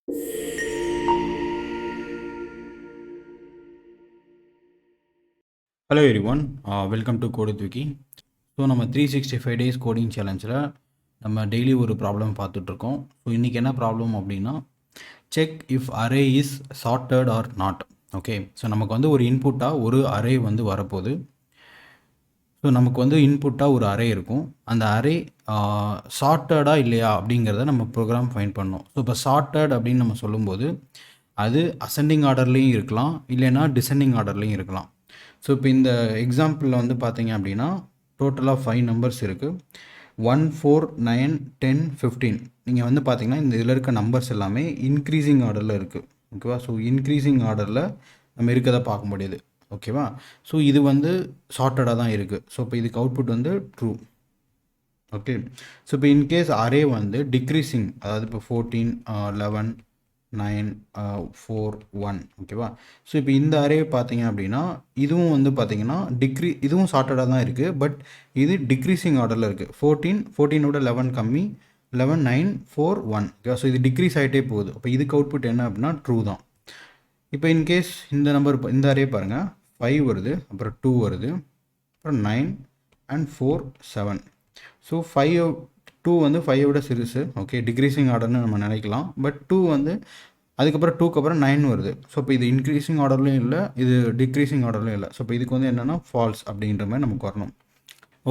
Hello everyone, welcome to Code with Wiki. So நம்ம 365 days coding சேலஞ்சில் நம்ம daily ஒரு problem பார்த்துட்ருக்கோம். ஸோ இன்றைக்கி என்ன ப்ராப்ளம் அப்படின்னா, check if array is sorted or not. Okay, so நமக்கு வந்து ஒரு இன்புட்டாக ஒரு அரே வந்து வரப்போகுது. ஸோ நமக்கு வந்து இன்புட்டாக ஒரு அரே இருக்கும். அந்த அரே சார்ட்டடாக இல்லையா அப்படிங்கிறத நம்ம ப்ரோக்ராம் ஃபைண்ட் பண்ணோம். ஸோ இப்போ சார்ட்டட் அப்படின்னு நம்ம சொல்லும்போது அது அசெண்டிங் ஆர்டர்லேயும் இருக்கலாம், இல்லைன்னா டிசெண்டிங் ஆர்டர்லேயும் இருக்கலாம். ஸோ இப்போ இந்த எக்ஸாம்பிளில் வந்து பார்த்தீங்க அப்படின்னா டோட்டலாக 5 நம்பர்ஸ் இருக்குது. 1, 4, 9, 10, 15. நீங்கள் வந்து பார்த்தீங்கன்னா இந்த இதில் இருக்க நம்பர்ஸ் எல்லாமே இன்க்ரீஸிங் ஆர்டரில் இருக்குது. ஓகேவா? ஸோ இன்க்ரீஸிங் ஆர்டரில் நம்ம இருக்கதை பார்க்க முடியுது. ஓகேவா? ஸோ இது வந்து சார்ட்டடாக தான் இருக்குது. ஸோ இப்போ இதுக்கு அவுட்புட் வந்து ட்ரூ. ஓகே, ஸோ இப்போ இன்கேஸ் அரே வந்து டிக்ரீஸிங், அதாவது இப்போ 14, 11, 9, 4, 1. ஓகேவா? ஸோ இப்போ இந்த அரே பார்த்தீங்க அப்படின்னா இதுவும் வந்து பார்த்தீங்கன்னா இதுவும் சார்ட்டடாக தான் இருக்குது. பட் இது டிக்ரீஸிங் ஆர்டரில் இருக்குது. 14ஓட 11 கம்மி, 11, 9, 4, 1. ஓகே, ஸோ இது டிக்ரீஸ் ஆகிட்டே போகுது. அப்போ இதுக்கு அவுட்புட் என்ன அப்படின்னா ட்ரூ தான். இப்போ இன்கேஸ் இந்த அரே பாருங்கள், 5 வருது, அப்புறம் 2 வருது, அப்புறம் 9 and 4, 7. ஸோ 2 வந்து 5 விட சிறுசு. ஓகே, டிக்ரீஸிங் ஆர்டர்னு நம்ம நினைக்கலாம். பட் 2 வந்து அதுக்கப்புறம் 2க்கு அப்புறம் 9 வருது. ஸோ இப்போ இது இன்க்ரீஸிங் ஆர்டர்லையும் இல்லை, இது டிக்ரீஸிங் ஆர்டர்லையும் இல்லை. ஸோ இப்போ இதுக்கு வந்து என்னென்னா ஃபால்ஸ் அப்படின்ற மாதிரி நமக்கு வரணும்.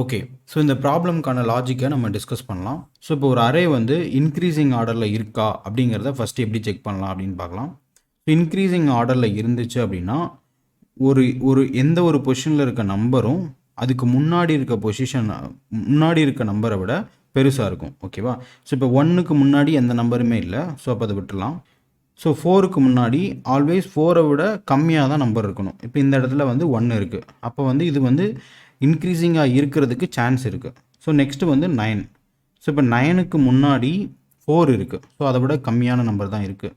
ஓகே, ஸோ இந்த ப்ராப்ளம்க்கான லாஜிக்கை நம்ம டிஸ்கஸ் பண்ணலாம். ஸோ இப்போ ஒரு அரே வந்து இன்க்ரீஸிங் ஆர்டரில் இருக்கா அப்படிங்கிறத ஃபஸ்ட்டு எப்படி செக் பண்ணலாம் அப்படின்னு பார்க்கலாம். இன்க்ரீஸிங் ஆர்டரில் இருந்துச்சு அப்படின்னா ஒரு எந்த ஒரு பொசிஷனில் இருக்க நம்பரும் அதுக்கு முன்னாடி இருக்க நம்பரை விட பெருசாக இருக்கும். ஓகேவா? ஸோ இப்போ 1க்கு முன்னாடி எந்த நம்பருமே இல்லை. ஸோ அப்போ அதை விட்டுலாம். ஸோ 4க்கு முன்னாடி ஆல்வேஸ் 4ஐ விட கம்மியாக தான் நம்பர் இருக்கணும். இப்போ இந்த இடத்துல வந்து 1 இருக்குது. அப்போ வந்து இது வந்து இன்க்ரீஸிங்காக இருக்கிறதுக்கு சான்ஸ் இருக்குது. ஸோ நெக்ஸ்ட்டு வந்து 9. ஸோ இப்போ 9க்கு முன்னாடி 4 இருக்குது. ஸோ அதை விட கம்மியான நம்பர் தான் இருக்குது.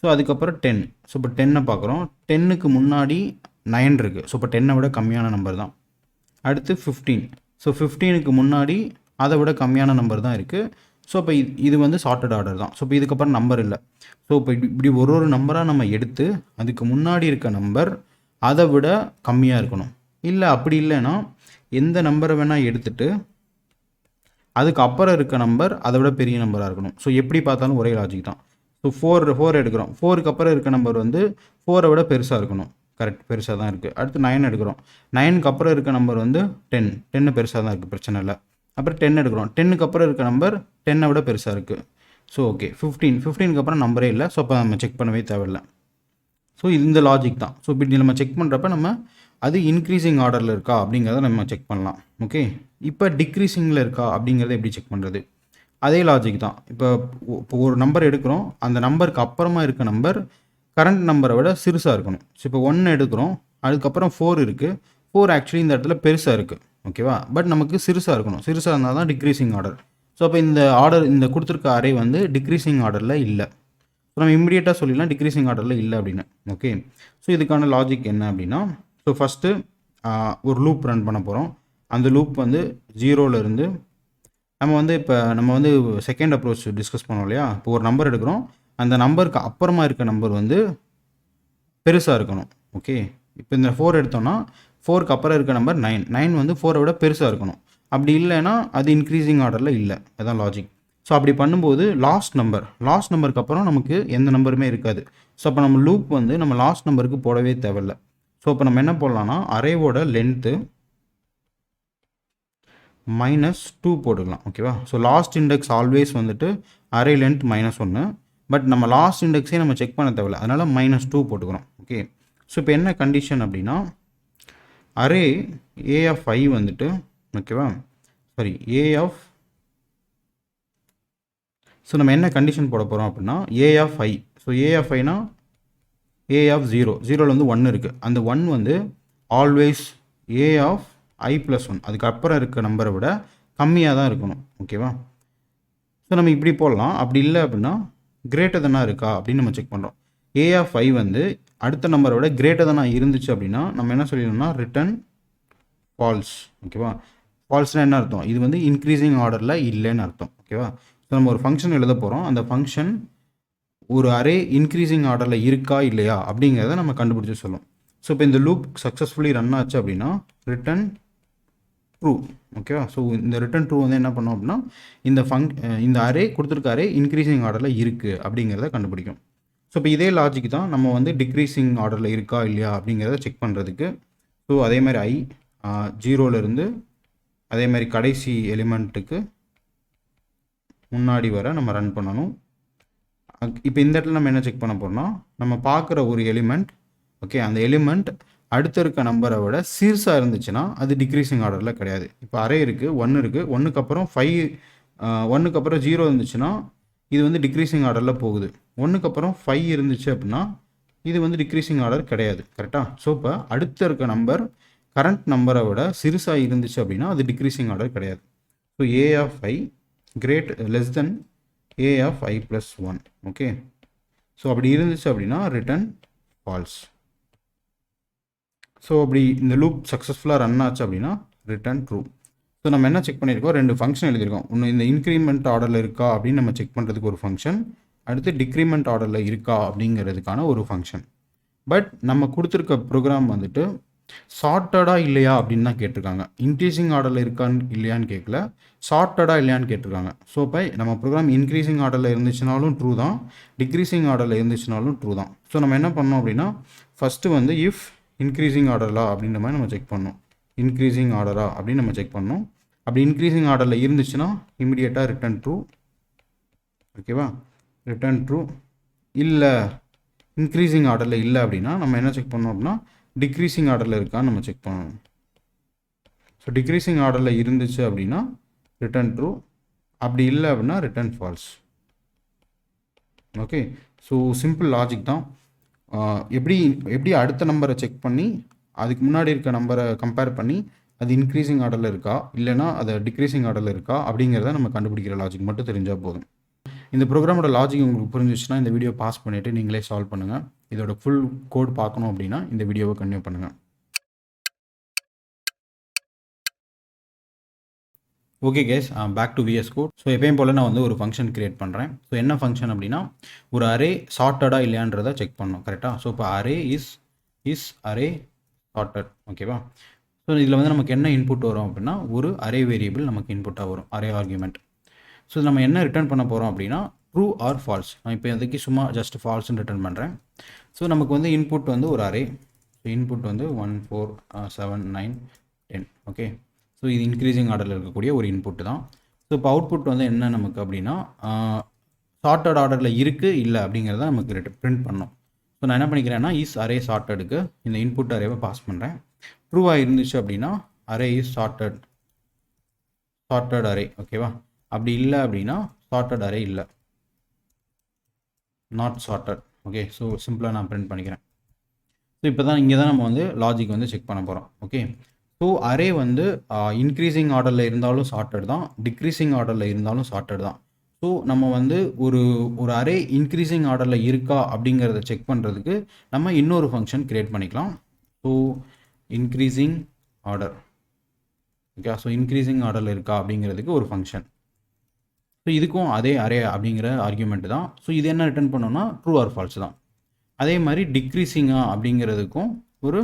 ஸோ அதுக்கப்புறம் 10. ஸோ இப்போ 10ஐ பார்க்குறோம். 10க்கு முன்னாடி 9 இருக்குது. ஸோ இப்போ 10ஐ விட கம்மியான நம்பர் தான். அடுத்து 15. ஸோ 15க்கு முன்னாடி அதை விட கம்மியான நம்பர் தான் இருக்குது. ஸோ இப்போ இது வந்து சார்ட்டட் ஆர்டர் தான். ஸோ இப்போ இதுக்கப்புறம் நம்பர் இல்லை. ஸோ இப்போ இப்படி ஒரு நம்பராக நம்ம எடுத்து அதுக்கு முன்னாடி இருக்க நம்பர் அதை விட கம்மியாக இருக்கணும். இல்லை அப்படி இல்லைன்னா எந்த நம்பரை வேணால் எடுத்துகிட்டு அதுக்கு அப்புறம் இருக்க நம்பர் அதை விட பெரிய நம்பராக இருக்கணும். ஸோ எப்படி பார்த்தாலும் ஒரே லாஜிக் தான். ஸோ 4 எடுக்கிறோம். 4க்கு அப்புறம் இருக்க நம்பர் வந்து 4ஐ விட பெருசாக இருக்கணும். கரெக்ட், பெருசாக தான் இருக்குது. அடுத்து 9 எடுக்கிறோம். 9க்கு அப்புறம் இருக்க நம்பர் வந்து 10 பெருசாக தான் இருக்குது, பிரச்சனை இல்லை. அப்புறம் 10 எடுக்கிறோம். 10க்கு அப்புறம் இருக்க நம்பர் 10ஐ விட பெருசாக இருக்குது. ஸோ ஓகே, 15க்கு அப்புறம் நம்பரே இல்லை. ஸோ அப்போ நம்ம செக் பண்ணவே தேவையில்லை. ஸோ இந்த லாஜிக் தான். ஸோ இப்படி நம்ம செக் பண்ணுறப்ப நம்ம அது இன்க்ரீஸிங் ஆர்டரில் இருக்கா அப்படிங்கிறத நம்ம செக் பண்ணலாம். ஓகே, இப்போ டிக்ரீஸிங்கில் இருக்கா அப்படிங்கிறத எப்படி செக் பண்ணுறது? அதே லாஜிக் தான். இப்போ ஒரு நம்பர் எடுக்கிறோம். அந்த நம்பருக்கு அப்புறமா இருக்க நம்பர் கரண்ட் நம்பரை விட சிறுசாக இருக்கணும். ஸோ இப்போ 1 எடுக்கிறோம். அதுக்கப்புறம் 4 இருக்குது. 4 ஆக்சுவலி இந்த இடத்துல பெருசாக இருக்குது. ஓகேவா? பட் நமக்கு சிறுசாக இருக்கணும். சிறுசாக இருந்தால் தான் டிக்ரீஸிங் ஆர்டர். ஸோ அப்போ இந்த கொடுத்துருக்க அரே வந்து டிக்ரீஸிங் ஆர்டரில் இல்லை. ஸோ நம்ம இம்மிடியேட்டாக சொல்லிடலாம் டிக்ரீஸிங் ஆர்டரில் இல்லை அப்படின்னு. ஓகே, ஸோ இதுக்கான லாஜிக் என்ன அப்படின்னா, ஸோ ஃபஸ்ட்டு ஒரு லூப் ரன் பண்ண போகிறோம். அந்த லூப் வந்து 0லேருந்து நம்ம வந்து செகண்ட் அப்ரோச் டிஸ்கஸ் பண்ணோம் இல்லையா? இப்போ ஒரு நம்பர் எடுக்கிறோம். அந்த நம்பருக்கு அப்புறமா இருக்க நம்பர் வந்து பெருசாக இருக்கணும். ஓகே, இப்போ இந்த 4 எடுத்தோம்னா 4க்கு அப்புறம் இருக்க நம்பர் 9 வந்து 4ஐ விட பெருசாக இருக்கணும். அப்படி இல்லைன்னா அது இன்க்ரீஸிங் ஆர்டரில் இல்லை. அதுதான் லாஜிக். ஸோ அப்படி பண்ணும்போது லாஸ்ட் நம்பருக்கு அப்புறம் நமக்கு எந்த நம்பருமே இருக்காது. ஸோ அப்போ நம்ம லூப் வந்து நம்ம லாஸ்ட் நம்பருக்கு போடவே தேவையில்லை. ஸோ இப்போ நம்ம என்ன போடலாம்னா அரேவோட லென்த்து -2 போட்டுக்கலாம். ஓகேவா? ஸோ லாஸ்ட் இண்டெக்ஸ் ஆல்வேஸ் வந்துட்டு அரே லென்த் -1. பட் நம்ம லாஸ்ட் இண்டெக்ஸே நம்ம செக் பண்ண தேவையில்லை. அதனால் -2 போட்டுக்கிறோம். ஓகே, ஸோ இப்போ என்ன கண்டிஷன் அப்படின்னா, அரே ஏ ஆஃப் ஐ வந்துட்டு, ஓகேவா, சாரி ஏ ஆஃப், ஸோ நம்ம என்ன கண்டிஷன் போட போகிறோம் அப்படின்னா A of I. So A of ஐனா ஏ ஆஃப் 0ல் வந்து 1 இருக்குது. அந்த 1 வந்து ஆல்வேஸ் ஏ ஆஃப் i + 1 அதுக்கப்புறம் இருக்க நம்பரை விட கம்மியாக தான் இருக்கணும். ஓகேவா? ஸோ நம்ம இப்படி போடலாம். அப்படி இல்லை அப்படின்னா கிரேட்டர் தானாக இருக்கா அப்படின்னு நம்ம செக் பண்ணுறோம். ஏ ஆஃப் ஐ வந்து அடுத்த நம்பரை விட கிரேட்டர் தானாக இருந்துச்சு அப்படின்னா நம்ம என்ன சொல்லிடணும்னா ரிட்டன் ஃபால்ஸ். ஓகேவா? ஃபால்ஸ்னால் என்ன அர்த்தம்? இது வந்து இன்க்ரீஸிங் ஆர்டரில் இல்லைன்னு அர்த்தம். ஓகேவா? ஸோ நம்ம ஒரு ஃபங்க்ஷன் எழுத போகிறோம். அந்த ஃபங்க்ஷன் ஒரு அரே இன்க்ரீசிங் ஆர்டரில் இருக்கா இல்லையா அப்படிங்கிறத நம்ம கண்டுபிடிச்சி சொல்லும். ஸோ இப்போ இந்த லூப் சக்ஸஸ்ஃபுல்லி ரன் ஆச்சு அப்படின்னா ரிட்டன் ட்ரூ. ஓகேவா? ஸோ இந்த ரிட்டன் ட்ரூ வந்து என்ன பண்ணோம் அப்படின்னா இந்த அரே கொடுத்துருக்க அரே இன்க்ரீசிங் ஆர்டரில் இருக்குது அப்படிங்கிறத கண்டுபிடிக்கும். ஸோ இப்போ இதே லாஜிக் தான் நம்ம வந்து டிக்ரீசிங் ஆர்டரில் இருக்கா இல்லையா அப்படிங்கிறத செக் பண்ணுறதுக்கு. ஸோ அதே மாதிரி ஜீரோலேருந்து அதே மாதிரி கடைசி எலிமெண்ட்டுக்கு முன்னாடி வர நம்ம ரன் பண்ணணும். இப்போ இந்த இடத்துல நம்ம என்ன செக் பண்ண போகிறோம்னா நம்ம பார்க்குற ஒரு எலிமெண்ட், ஓகே, அந்த எலிமெண்ட் அடுத்த இருக்க நம்பரை விட சீர்ஸாக இருந்துச்சுன்னா அது டிக்ரீசிங் ஆர்டரில் கிடையாது. இப்போ அரே இருக்குது, 1 இருக்குது, 1க்கு அப்புறம் 5, 1க்கு அப்புறம் 0 இருந்துச்சுன்னா இது வந்து டிக்ரீசிங் ஆர்டரில் போகுது. 1க்கு அப்புறம் 5 இருந்துச்சு அப்படின்னா இது வந்து டிக்ரீசிங் ஆர்டர் கிடையாது. கரெக்டாக? ஸோ இப்போ அடுத்த இருக்க நம்பர் கரண்ட் நம்பரை விட சிறுசாக இருந்துச்சு அப்படின்னா அது டிக்ரீசிங் ஆர்டர் கிடையாது. So a of I less than a of I plus 1. Okay, so அப்படி இருந்துச்சு அப்படின்னா ரிட்டன் ஃபால்ஸ். ஸோ அப்படி இந்த லூப் சக்ஸஸ்ஃபுல்லாக ரன் ஆச்சு அப்படின்னா ரிட்டன் ட்ரூ. ஸோ நம்ம என்ன செக் பண்ணியிருக்கோம், 2 ஃபங்க்ஷன் எழுதியிருக்கோம். ஒன்று இந்த இன்க்ரிமெண்ட் ஆர்டரில் இருக்கா அப்படின்னு நம்ம செக் பண்ணுறதுக்கு ஒரு ஃபங்க்ஷன், அடுத்து டிக்ரிமெண்ட் ஆர்டரில் இருக்கா அப்படிங்கிறதுக்கான ஒரு ஃபங்க்ஷன். பட் நம்ம கொடுத்துருக்க ப்ரோக்ராம் வந்துட்டு சார்ட்டடாக இல்லையா அப்படின்னு தான் கேட்டிருக்காங்க. இன்க்ரீசிங் ஆர்டரில் இருக்கான்னு இல்லையான்னு கேட்கல, சார்ட்டடாக இல்லையான்னு கேட்டிருக்காங்க. ஸோ இப்போ நம்ம ப்ரோக்ராம் இன்க்ரீசிங் ஆர்டரில் இருந்துச்சுனாலும் ட்ரூ தான், டிக்ரீசிங் ஆர்டரில் இருந்துச்சுனாலும் ட்ரூ தான். ஸோ நம்ம என்ன பண்ணோம் அப்படின்னா ஃபஸ்ட்டு வந்து இஃப் இன்க்ரீசிங் ஆர்டரா அப்படின்ற மாதிரி நம்ம செக் பண்ணோம். இன்க்ரீசிங் ஆர்டரா அப்படின்னு நம்ம செக் பண்ணோம். அப்படி இன்க்ரீசிங் ஆர்டரில் இருந்துச்சுன்னா இமிடியேட்டாக ரிட்டன் ட்ரூ. ஓகேவா? Return true. இல்லை இன்க்ரீசிங் ஆர்டரில் இல்லை அப்படின்னா நம்ம என்ன செக் பண்ணோம் அப்படின்னா டிக்ரீசிங் ஆர்டரில் இருக்கான்னு நம்ம செக் பண்ணணும். ஸோ டிக்ரீசிங் ஆர்டரில் இருந்துச்சு அப்படின்னா ரிட்டன் ட்ரூ, அப்படி இல்லை அப்படின்னா return false. Okay, so simple logic தான். எப்படி அடுத்த நம்பரை செக் பண்ணி அதுக்கு முன்னாடி இருக்க நம்பரை கம்பேர் பண்ணி அது இன்க்ரீசிங் ஆர்டரில் இருக்கா இல்லைனா அது டிக்ரீசிங் ஆர்டரில் இருக்கா அப்படிங்கிறத நம்ம கண்டுபிடிக்கிற லாஜிக் மட்டும் தெரிஞ்சால் போதும். இந்த ப்ரோக்ராமோட லாஜிக் உங்களுக்கு புரிஞ்சிச்சுன்னா இந்த வீடியோ பாஸ் பண்ணிவிட்டு நீங்களே சால்வ் பண்ணுங்கள். இதோட ஃபுல் கோட் பார்க்கணும் அப்படின்னா இந்த வீடியோவை கன்டினியூ பண்ணுங்கள். Okay guys, back to VS Code. So எப்பயும் போல் நான் வந்து ஒரு ஃபங்க்ஷன் க்ரியேட் பண்ணுறேன். ஸோ என்ன ஃபங்க்ஷன் அப்படின்னா ஒரு அரே சார்ட்டடாக இல்லையான்றதை செக் பண்ணணும். கரெக்டாக? ஸோ இப்போ அரே இஸ் அரே சார்ட்டட். ஓகேவா? ஸோ இதில் வந்து நமக்கு என்ன இன்புட் வரும் அப்படின்னா ஒரு அரே வேரியபிள் நமக்கு இன்புட்டாக வரும், அரே ஆர்குமெண்ட். ஸோ நம்ம என்ன ரிட்டர்ன் பண்ண போகிறோம் அப்படின்னா ட்ரூ ஆர் ஃபால்ஸ். நான் இப்போ அதுக்கு சும்மா ஜஸ்ட் ஃபால்ஸ்ன்னு ரிட்டர்ன் பண்ணுறேன். ஸோ நமக்கு வந்து இன்புட் வந்து ஒரு அரே. ஸோ இன்புட் வந்து 1 4 7 9 10. ஓகே, ஸோ இது இன்க்ரீசிங் ஆர்டரில் இருக்கக்கூடிய ஒரு இன்புட் தான். ஸோ இப்போ அவுட்புட் வந்து என்ன நமக்கு அப்படின்னா சார்ட்டட் ஆர்டரில் இருக்குது இல்லை அப்படிங்கிறத நமக்கு பிரிண்ட் பண்ணோம். ஸோ நான் என்ன பண்ணிக்கிறேன்னா இஸ் அரே சார்ட்டடுக்கு இந்த இன்புட் அரேவை பாஸ் பண்ணுறேன். ட்ரூவாக இருந்துச்சு அப்படின்னா அரே இஸ் சார்ட்டட் அரே. ஓகேவா? அப்படி இல்லை அப்படின்னா சார்ட்டட் அரே இல்லை, நாட் சார்ட்டட். ஓகே, ஸோ சிம்பிளாக நான் பிரிண்ட் பண்ணிக்கிறேன். ஸோ இப்போ தான் இங்கே தான் நம்ம வந்து லாஜிக் வந்து செக் பண்ண போகிறோம். ஓகே, ஸோ அரே வந்து இன்க்ரீசிங் ஆர்டரில் இருந்தாலும் சார்ட்டட் தான், டிக்ரீசிங் ஆர்டரில் இருந்தாலும் சார்ட்டட் தான். ஸோ நம்ம வந்து ஒரு அரே இன்க்ரீசிங் ஆர்டரில் இருக்கா அப்படிங்கிறத செக் பண்ணுறதுக்கு நம்ம இன்னொரு ஃபங்க்ஷன் க்ரியேட் பண்ணிக்கலாம். So increasing order. Okay, so increasing ஆர்டரில் இருக்கா அப்படிங்கிறதுக்கு ஒரு ஃபங்க்ஷன். ஸோ இதுக்கும் அதே அரே அப்படிங்கிற ஆர்குமெண்ட் தான். ஸோ இது என்ன ரிட்டர்ன் பண்ணோம்னா ட்ரூ ஆர் ஃபால்ஸ் தான். அதே மாதிரி டிக்ரீசிங்காக அப்படிங்கிறதுக்கும் ஒரு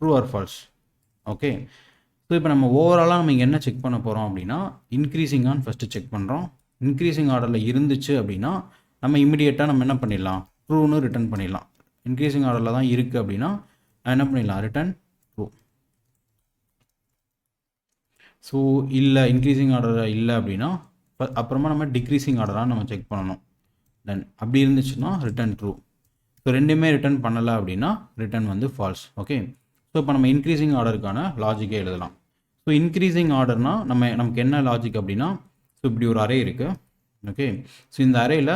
true or false. Okay, so இப்போ நம்ம ஓவராலாக நம்ம இங்கே என்ன செக் பண்ண போகிறோம் அப்படின்னா இன்க்ரீசிங்கான்னு ஃபஸ்ட்டு செக் பண்ணுறோம். இன்க்ரீசிங் ஆர்டரில் இருந்துச்சு அப்படின்னா நம்ம இமிடியேட்டாக நம்ம என்ன பண்ணிடலாம், ட்ரூன்னு ரிட்டர்ன் பண்ணிடலாம். இன்க்ரீசிங் ஆர்டரில் தான் இருக்குது அப்படின்னா நான் என்ன பண்ணிடலாம், ரிட்டர்ன் ட்ரூ. ஸோ இல்லை இன்க்ரீசிங் ஆர்டர் இல்லை அப்படின்னா அப்புறமா நம்ம டிக்ரீசிங் ஆர்டராக நம்ம செக் பண்ணணும். தென் அப்படி இருந்துச்சுன்னா ரிட்டர்ன் ட்ரூ. ஸோ ரெண்டுமே ரிட்டர்ன் பண்ணலை அப்படின்னா ரிட்டர்ன் வந்து ஃபால்ஸ். ஓகே, ஸோ இப்போ நம்ம இன்க்ரீசிங் ஆர்டருக்கான லாஜிக்கே எழுதலாம். ஸோ இன்க்ரீசிங் ஆர்டர்னால் நமக்கு என்ன லாஜிக் அப்படின்னா ஸோ இப்படி ஒரு அரே இருக்குது. ஓகே, ஸோ இந்த அரேயில்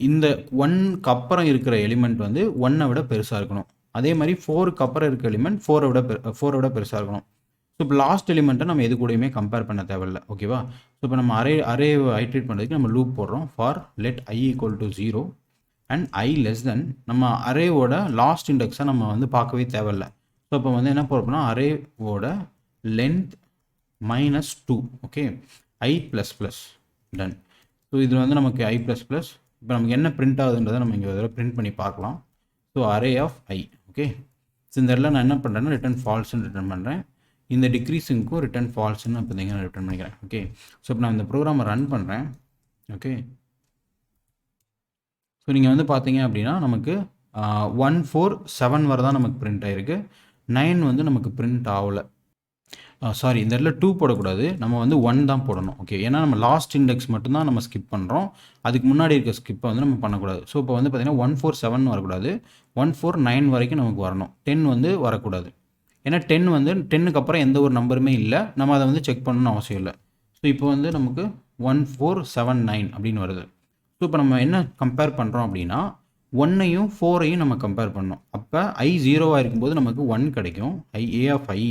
இந்த 1க்கு அப்புறம் இருக்கிற எலிமெண்ட் வந்து 1ஐ விட பெருசாக இருக்கணும். அதே மாதிரி 4க்கு அப்புறம் இருக்கிற எலிமெண்ட் 4ஐ விட பெருசாக இருக்கணும். ஸோ இப்போ லாஸ்ட் எலிமெண்ட்டை நம்ம எது கூடயுமே கம்பேர் பண்ண தேவையில்லை. ஓகேவா? ஸோ இப்போ நம்ம அரேவை ஐட்ரேட் பண்ணுறதுக்கு நம்ம லூப் போடுறோம். For let I = 0 and I less than நம்ம அரேவோட லாஸ்ட் இண்டெக்ஸை நம்ம வந்து பார்க்கவே தேவையில்லை. ஸோ இப்போ வந்து என்ன போடுறோம்னா அரேவோட length -2. Okay, I++. Done. So இதில் வந்து நமக்கு I++ இப்போ நமக்கு என்ன பிரிண்ட் ஆகுதுன்றதை நம்ம இங்கே இதில் பிரிண்ட் பண்ணி பார்க்கலாம். So array of i. Okay, so இந்த இடத்துல நான் என்ன பண்ணுறேன்னா ரிட்டர்ன் ஃபால்ஸ்ன்னு ரிட்டர்ன் பண்ணுறேன். இந்த டிக்ரீஸிங்க்கும் ரிட்டர்ன் ஃபால்ஸ்ன்னு பார்த்தீங்கன்னா ரிட்டர்ன் பண்ணிக்கிறேன். ஓகே, ஸோ இப்போ நான் இந்த ப்ரோக்ராமை ரன் பண்ணுறேன். ஓகே, ஸோ நீங்கள் வந்து பார்த்தீங்க அப்படின்னா நமக்கு 1 4 7 வரை தான் நமக்கு பிரிண்ட் ஆகிருக்கு. 9 வந்து நமக்கு பிரிண்ட் ஆகலை. சாரி, இந்த இடத்துல 2 போடக்கூடாது, நம்ம வந்து 1 தான் போடணும். ஓகே, ஏன்னா நம்ம லாஸ்ட் இண்டெக்ஸ் மட்டும்தான் நம்ம ஸ்கிப் பண்ணுறோம், அதுக்கு முன்னாடி இருக்க ஸ்கிப்பை வந்து நம்ம பண்ணக்கூடாது. ஸோ இப்போ வந்து பார்த்திங்கன்னா 1 4 7 வரக்கூடாது, 1 4 9 வரைக்கும் நமக்கு வரணும். 10 வந்து வரக்கூடாது, ஏன்னா 10 வந்து 10க்கு அப்புறம் எந்த ஒரு நம்பருமே இல்லை, நம்ம அதை வந்து செக் பண்ணணும்னு அவசியம் இல்லை. ஸோ இப்போ வந்து நமக்கு 1 4 7 9 அப்படின்னு வருது. ஸோ இப்போ நம்ம என்ன கம்பேர் பண்ணுறோம் அப்படின்னா 1ஐயும் 4ஐயும் நம்ம கம்பேர் பண்ணோம். அப்போ i 0வாக இருக்கும்போது நமக்கு 1 கிடைக்கும், a ஆஃப் i.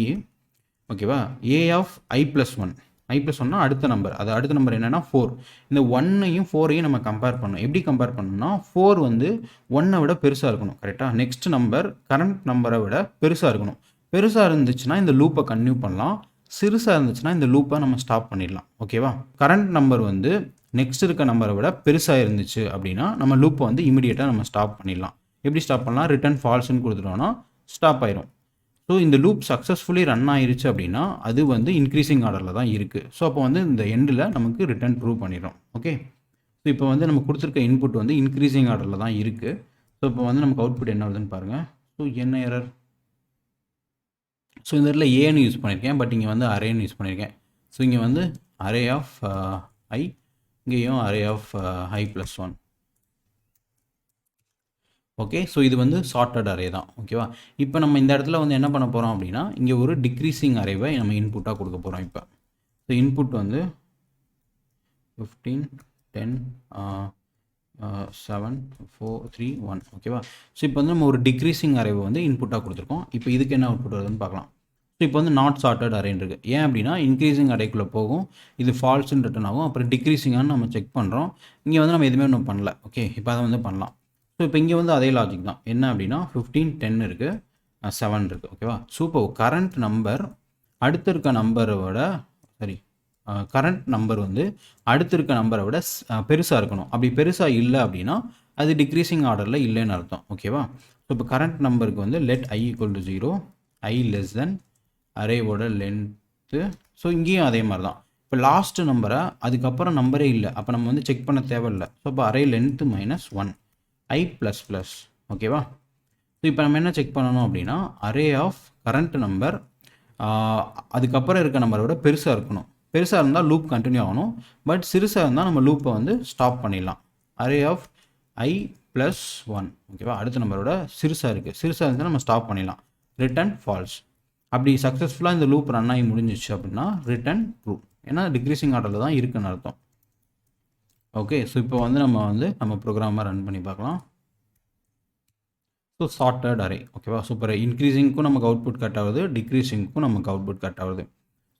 ஓகேவா, a ஆஃப் i + 1. i + 1னா அடுத்த நம்பர், அது அடுத்த நம்பர் என்னென்னா 4. இந்த 1ஐயும் 4ஐயும் நம்ம கம்பேர் பண்ணோம். எப்படி கம்பேர் பண்ணணும்னா 4 வந்து 1ஐ விட பெருசாக இருக்கணும். கரெக்டாக, நெக்ஸ்ட் நம்பர் கரண்ட் நம்பரை விட பெருசாக இருக்கணும். பெருசாக இருந்துச்சுன்னா இந்த லூப்பை கன்டினியூ பண்ணலாம், சிறுசாக இருந்துச்சுன்னா இந்த லூப்பை நம்ம ஸ்டாப் பண்ணிடலாம். ஓகேவா, கரண்ட் நம்பர் வந்து நெக்ஸ்ட் இருக்க நம்பரை விட பெருசாக இருந்துச்சு அப்படின்னா நம்ம லூப்பை வந்து இமீடியட்டாக நம்ம ஸ்டாப் பண்ணிடலாம். எப்படி ஸ்டாப் பண்ணலாம், ரிட்டர்ன் ஃபால்ஸ்ன்னு கொடுத்துட்டோம்னா ஸ்டாப் ஆயிரும். ஸோ இந்த லூப் சக்ஸஸ்ஃபுல்லி ரன் ஆயிருச்சு அப்படின்னா அது வந்து இன்க்ரீசிங் ஆர்டரில் தான் இருக்குது. ஸோ அப்போ வந்து இந்த எண்டில் நமக்கு ரிட்டர்ன் ப்ரூவ் பண்ணிடும். ஓகே, ஸோ இப்போ வந்து நம்ம கொடுத்துருக்க இன்புட் வந்து இன்க்ரீசிங் ஆர்டரில் தான் இருக்குது. ஸோ இப்போ வந்து நமக்கு அவுட்புட் என்ன வருதுன்னு பாருங்கள். ஸோ என்ன எரர், ஸோ இந்த இடத்துல ஏன்னு யூஸ் பண்ணியிருக்கேன், பட் இங்கே வந்து அரேன்னு யூஸ் பண்ணியிருக்கேன். ஸோ இங்கே வந்து அரே ஆஃப் ஐ, இங்கேயும் array of i + 1. Okay, so இது வந்து சார்ட்டட் அரே தான். ஓகேவா, இப்போ நம்ம இந்த இடத்துல வந்து என்ன பண்ண போகிறோம் அப்படின்னா இங்கே ஒரு டிக்ரீசிங் அரேவை நம்ம இன்புட்டாக கொடுக்க போகிறோம். இப்போ ஸோ இன்புட் வந்து 15 10 7 4 3 1. ஓகேவா, ஸோ இப்போ வந்து நம்ம ஒரு டிக்ரீசிங் அரேவை வந்து இன்புட்டாக கொடுத்துருக்கோம். இப்போ இதுக்கு என்ன அவுட்புட் வருதுன்னு பார்க்கலாம். ஸோ இப்போ வந்து நாட் சார்ட்டட் அரேன்னு இருக்குது. ஏன் அப்படின்னா இன்க்ரீசிங் அரேக்குள்ளே போகும், இது ஃபால்ஸ்ன்னு ரிட்டர்ன் ஆகும், அப்புறம் டிக்ரீசிங்கானு நம்ம செக் பண்ணுறோம். இங்கே வந்து நம்ம எதுவுமே ஒன்றும் பண்ணல. ஓகே, இப்போ அதை வந்து பண்ணலாம். ஸோ இப்போ இங்கே வந்து அதே லாஜிக் தான். என்ன அப்படின்னா 15 10 இருக்குது, 7 இருக்குது. ஓகேவா, ஸோ இப்போ கரண்ட் நம்பர் அடுத்து இருக்க நம்பரை விட கரண்ட் நம்பர் வந்து அடுத்து இருக்க நம்பரை விட பெருசாக இருக்கணும். அப்படி பெருசாக இல்லை அப்படின்னா அது டிக்ரீசிங் ஆர்டரில் இல்லைன்னு அர்த்தம். ஓகேவா, ஸோ இப்போ கரண்ட் நம்பருக்கு வந்து let i = 0, i less than அரேவோட லென்த்து. ஸோ இங்கேயும் அதே மாதிரி தான். இப்போ லாஸ்ட் நம்பரை அதுக்கப்புறம் நம்பரே இல்லை, அப்போ நம்ம வந்து செக் பண்ண தேவையில்லை. ஸோ இப்போ அரே லென்த்து -1 i ++. ஓகேவா, ஸோ இப்போ நம்ம என்ன செக் பண்ணணும் அப்படின்னா அரே ஆஃப் கரண்ட் நம்பர் அதுக்கப்புறம் இருக்க நம்பரை விட பெருசாக இருக்கணும். பெருசாக இருந்தால் லூப் கண்டினியூ ஆகணும், பட் சிறுசாக இருந்தால் நம்ம லூப்பை வந்து ஸ்டாப் பண்ணிடலாம். Array of i + 1. ஓகேவா, அடுத்த நம்பரோட சிறுசாக இருக்குது, சிறுசாக இருந்தால் நம்ம ஸ்டாப் பண்ணிடலாம், ரிட்டர்ன் ஃபால்ஸ். அப்படி சக்ஸஸ்ஃபுல்லாக இந்த லூப் ரன் ஆகி முடிஞ்சிச்சு அப்படின்னா ரிட்டர்ன் ட்ரூ, ஏன்னா டிக்ரீசிங் ஆர்டரில் தான் இருக்குன்னு அர்த்தம். ஓகே, ஸோ இப்போ வந்து நம்ம ப்ரோக்ராமை ரன் பண்ணி பார்க்கலாம். So sorted array. ஓகேவா, சூப்பர். இன்க்ரீசிங்க்கும் நமக்கு அவுட்புட் கட் ஆகுது, டிக்ரீசிங்க்கும் நமக்கு அவுட்புட் கட் ஆகுது.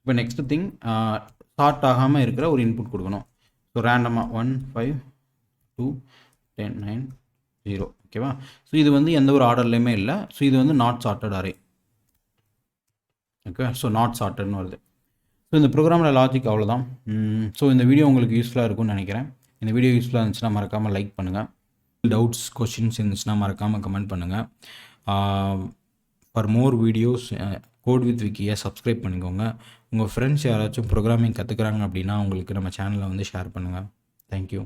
இப்போ நெக்ஸ்ட் திங், சார்ட் ஆகாமல் இருக்கிற ஒரு இன்புட் கொடுக்கணும். ஸோ ரேண்டமாக 1 5 2 10 9 0. ஓகேவா, ஸோ இது வந்து எந்த ஒரு ஆர்டர்லையுமே இல்லை. ஸோ இது வந்து not sorted array. Okay, so not சார்ட்டட்னு வருது. ஸோ இந்த ப்ரோக்ராமில் லாஜிக் அவ்வளோதான். ஸோ இந்த வீடியோ உங்களுக்கு யூஸ்ஃபுல்லாக இருக்கும்னு நினைக்கிறேன். இந்த வீடியோ யூஸ்ஃபுல்லாக இருந்துச்சுன்னா மறக்காமல் லைக் பண்ணுங்கள். டவுட்ஸ் கொஷின்ஸ் இருந்துச்சுன்னா மறக்காமல் கமெண்ட் பண்ணுங்கள். For more videos code with விக்கியை சப்ஸ்கிரைப் பண்ணிக்கோங்க. உங்கள் ஃப்ரெண்ட்ஸ் யாராச்சும் ப்ரோக்ராமிங் கற்றுக்குறாங்க அப்படின்னா உங்களுக்கு நம்ம சேனலை வந்து ஷேர் பண்ணுங்கள். தேங்க்யூ.